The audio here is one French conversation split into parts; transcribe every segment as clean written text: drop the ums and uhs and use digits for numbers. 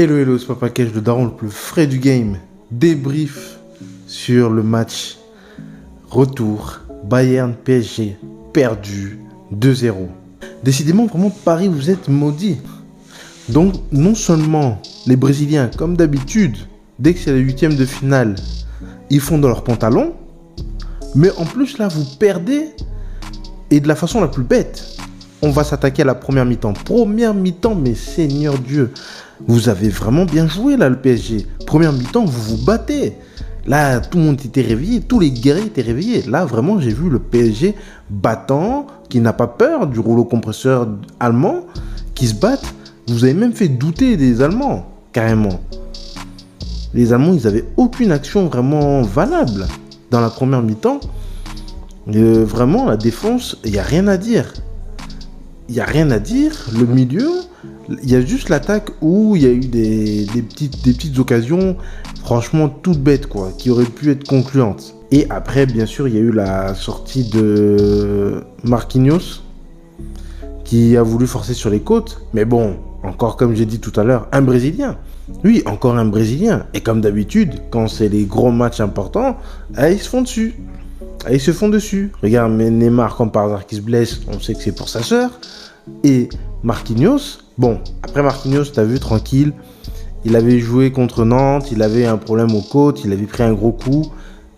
Hello, hello, c'est Papa Cash, le daron le plus frais du game. Débrief sur le match retour Bayern PSG perdu 2-0. Décidément, vraiment, Paris, vous êtes maudits. Donc, non seulement les Brésiliens, comme d'habitude, dès que c'est la 8e de finale, ils font dans leurs pantalons, mais en plus, là, vous perdez et de la façon la plus bête. On va s'attaquer à la première mi-temps. Première mi-temps, mais Seigneur Dieu, vous avez vraiment bien joué là, le PSG. Première mi-temps, vous vous battez. Là, tout le monde était réveillé, tous les guerriers étaient réveillés. Là, vraiment, j'ai vu le PSG battant, qui n'a pas peur du rouleau compresseur allemand, qui se battent. Vous avez même fait douter des Allemands, carrément. Les Allemands, ils n'avaient aucune action vraiment valable dans la première mi-temps. Vraiment, la défense, il n'y a rien à dire. Il n'y a rien à dire. Le milieu, il y a juste l'attaque où il y a eu des petites occasions, franchement, toutes bêtes, quoi, qui auraient pu être concluantes. Et après, bien sûr, il y a eu la sortie de Marquinhos, qui a voulu forcer sur les côtes. Mais bon, encore comme j'ai dit tout à l'heure, un Brésilien. Oui, encore un Brésilien. Et comme d'habitude, quand c'est les gros matchs importants, ils se font dessus. Ils se font dessus. Regarde, Neymar, comme par hasard, qui se blesse, on sait que c'est pour sa sœur. Et Marquinhos, bon, après Marquinhos, t'as vu, tranquille. Il avait joué contre Nantes, il avait un problème aux côtes, il avait pris un gros coup.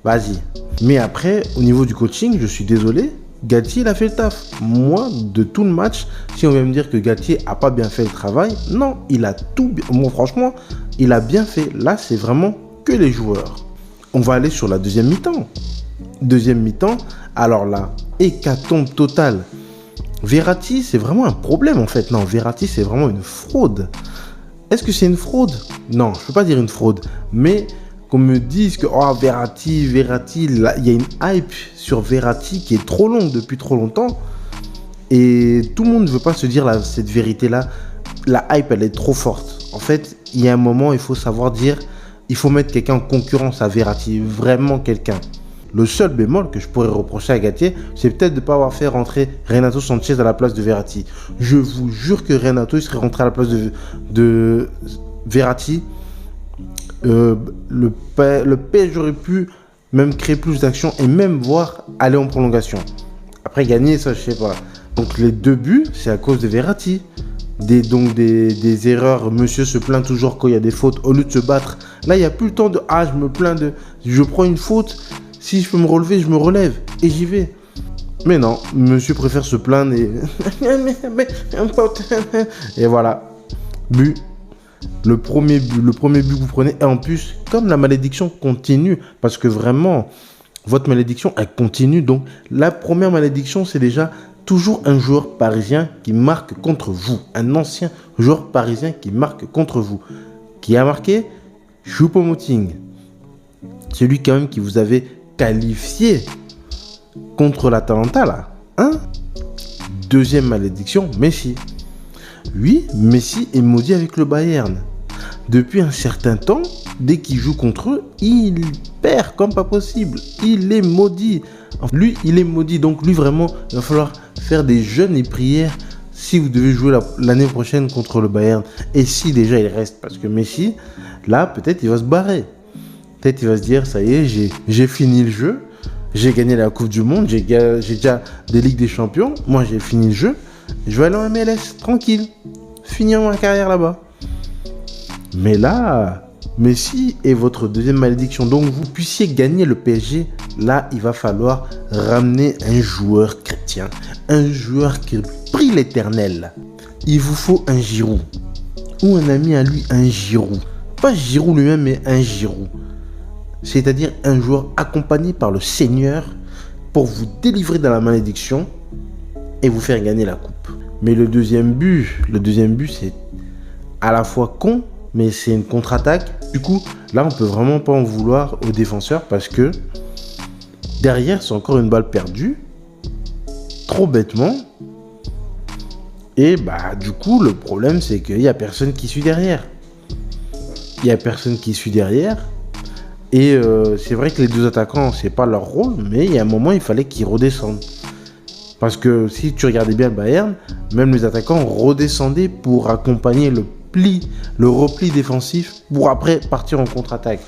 Vas-y. Mais après, au niveau du coaching, je suis désolé, Galtier, il a fait le taf. Moi, de tout le match, si on vient me dire que Galtier a pas bien fait le travail, non, il a tout bien. Moi, franchement, il a bien fait. Là, c'est vraiment que les joueurs. On va aller sur la deuxième mi-temps. Deuxième mi-temps, alors là, hécatombe totale. Verratti, c'est vraiment un problème en fait. Non, Verratti, c'est vraiment une fraude. Est-ce que c'est une fraude? Non, je ne peux pas dire une fraude. Mais qu'on me dise que Verratti, là, il y a une hype sur Verratti qui est trop longue depuis trop longtemps. Et tout le monde ne veut pas se dire cette vérité-là. La hype, elle est trop forte. En fait, il y a un moment, il faut savoir dire, il faut mettre quelqu'un en concurrence à Verratti. Vraiment quelqu'un. Le seul bémol que je pourrais reprocher à Galtier, c'est peut-être de ne pas avoir fait rentrer Renato Sanchez à la place de Verratti. Je vous jure que Renato il serait rentré à la place de Verratti. Le PSG aurait pu même créer plus d'actions et même voir aller en prolongation. Après gagner, ça je sais pas. Donc les 2 buts, c'est à cause de Verratti. Des erreurs, monsieur se plaint toujours quand il y a des fautes. Au lieu de se battre, là il n'y a plus le temps de « Ah, je me plains de... Je prends une faute ». Si je peux me relever, je me relève et j'y vais. Mais non, monsieur préfère se plaindre et... et voilà. But. Le premier but que vous prenez. Et en plus, comme la malédiction continue, parce que vraiment, votre malédiction, elle continue. Donc, la première malédiction, c'est déjà toujours un joueur parisien qui marque contre vous. Un ancien joueur parisien qui marque contre vous. Qui a marqué? Choupo-Moting. Celui quand même qui vous avait qualifié contre l'Atalanta là, hein? Deuxième malédiction, Messi. Oui, Messi est maudit avec le Bayern. Depuis un certain temps, dès qu'il joue contre eux, il perd comme pas possible. Il est maudit. Lui, il est maudit. Donc lui, vraiment, il va falloir faire des jeûnes et prières si vous devez jouer l'année prochaine contre le Bayern. Et si déjà il reste, parce que Messi, là, peut-être il va se barrer. Peut-être il va se dire, ça y est, j'ai fini le jeu, j'ai gagné la Coupe du Monde, j'ai déjà des Ligues des Champions, moi j'ai fini le jeu, je vais aller en MLS, tranquille, finir ma carrière là-bas. Mais là, Messi est votre deuxième malédiction, donc vous puissiez gagner le PSG, là il va falloir ramener un joueur chrétien, un joueur qui prie l'Éternel. Il vous faut un Giroud, ou un ami à lui, un Giroud. Pas Giroud lui-même, mais un Giroud. C'est-à-dire un joueur accompagné par le Seigneur pour vous délivrer de la malédiction et vous faire gagner la coupe. Mais le deuxième but, c'est à la fois con, mais c'est une contre-attaque. Du coup, là, on peut vraiment pas en vouloir aux défenseurs parce que derrière, c'est encore une balle perdue, trop bêtement. Et du coup, le problème, c'est qu'il y a personne qui suit derrière. Et c'est vrai que les deux attaquants, c'est pas leur rôle, mais il y a un moment, il fallait qu'ils redescendent. Parce que si tu regardais bien le Bayern, même les attaquants redescendaient pour accompagner le repli défensif pour après partir en contre-attaque.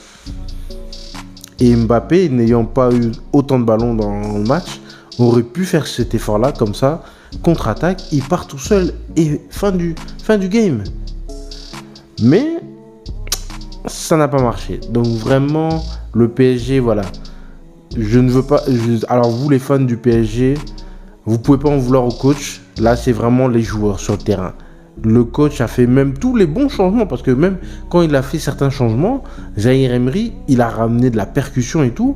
Et Mbappé, n'ayant pas eu autant de ballons dans le match, aurait pu faire cet effort-là, comme ça, contre-attaque, il part tout seul et fin du game. Mais ça n'a pas marché. Donc vraiment, le PSG, voilà. Je ne veux pas... alors vous, les fans du PSG, vous pouvez pas en vouloir au coach. Là, c'est vraiment les joueurs sur le terrain. Le coach a fait même tous les bons changements, parce que même quand il a fait certains changements, Zaïre Emery, il a ramené de la percussion et tout,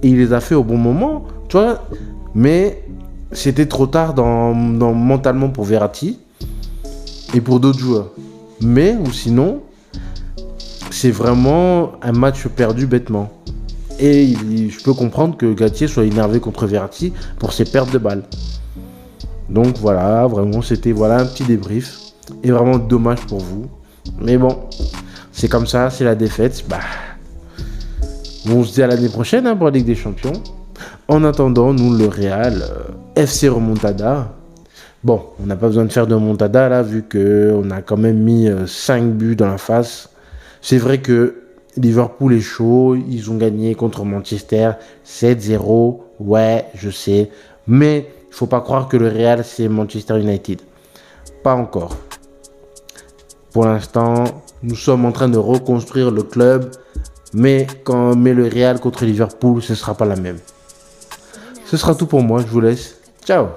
et il les a fait au bon moment, tu vois. Mais c'était trop tard mentalement pour Verratti et pour d'autres joueurs. Mais ou sinon, c'est vraiment un match perdu bêtement. Et je peux comprendre que Galtier soit énervé contre Verratti pour ses pertes de balles. Donc voilà, vraiment, c'était un petit débrief. Et vraiment dommage pour vous. Mais bon, c'est comme ça, c'est la défaite. On se dit à l'année prochaine pour la Ligue des Champions. En attendant, nous, le Real, FC Remontada. Bon, on n'a pas besoin de faire de remontada là, vu qu'on a quand même mis 5 buts dans la face. C'est vrai que Liverpool est chaud, ils ont gagné contre Manchester 7-0. Ouais, je sais. Mais il ne faut pas croire que le Real, c'est Manchester United. Pas encore. Pour l'instant, nous sommes en train de reconstruire le club. Mais quand on met le Real contre Liverpool, ce ne sera pas la même. Ce sera tout pour moi, je vous laisse. Ciao.